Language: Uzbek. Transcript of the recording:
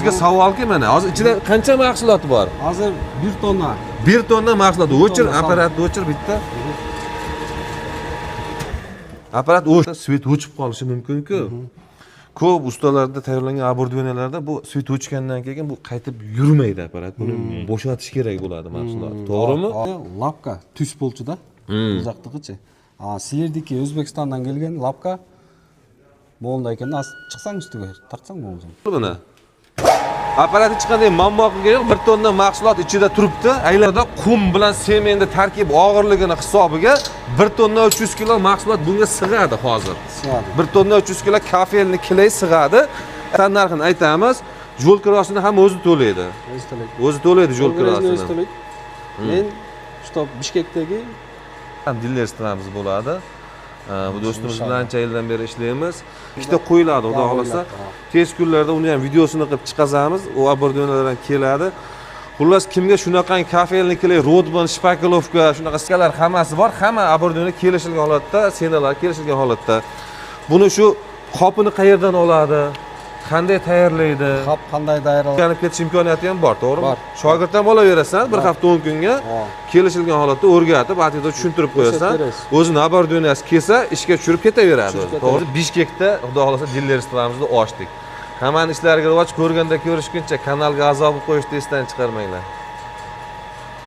sizga savolki mana hozir ichida qancha mahsulot bor? Hozir 1 tonna. 1 tonna mahsulot. O'chir, apparatni o'chir bitta. Apparat o'chib, svet o'chib qolishi mumkin-ku. Ko'p ustalarda tayyorlangan оборудованияларда bu svet o'chgandan keyin bu qaytib yurmaydi apparat. Buni bo'shatish kerak bo'ladi mahsulot. To'g'rimi? Lapka tus bo'lchida. Uzoqligicha. Sirdiki O'zbekistondan kelgan lapka bo'ldi ekan, chiqsang ustiga taqsang bo'ldi. Buni apparat hech qanday muammo qilgan yo'q. 1 tonna mahsulot ichida turibdi. Aylarda qum bilan semenni tarkib og'irligini hisobiga 1 tonna 300 kilo mahsulot bunga sig'adi hozir. Sig'adi. 1 tonna 300 kilo kafelni kilay sig'adi. Tan narxini aytamiz. Yo'l kirosini ham o'zi to'laydi. O'zi to'laydi yo'l kirosini. Men shu Bishkekdagi ham dillerstramiz bo'ladi. Bu do'stimiz bilan ancha yildan beri ishlaymiz. Ikkita qo'yiladi, xudo xolasa. Tez kunlarda uni ham videosini qilib chiqazamiz. U оборудованияларdan keladi. Xullas kimga shunaqangi kafelniklar, rodman, shpakilovka, shunaqa skalar hammasi bor. Hamma оборудование kelishilgan holatda, senalar kelishilgan holatda. Buni shu qopini qayerdan oladi? Qanday tayyorlaydi? Qop qanday tayyorlaydi? O'rganib ketish imkoniyati ham bor, to'g'rimi? Bor. Shogird ham olaverasan, bir hafta 10 kunga kelishilgan holatda o'rgatib, atida tushuntirib qo'yasan. O'zini оборудованияsi kelsa, ishga tushirib ketaveradi. To'g'ri, Bishkekda, xudo xolasa, dillerstramizda ochdik. Hammani ishlariga rivoj ko'rganda ko'rishguncha kanalga a'zo bo'lib qo'yishni esdan chiqarmanglar.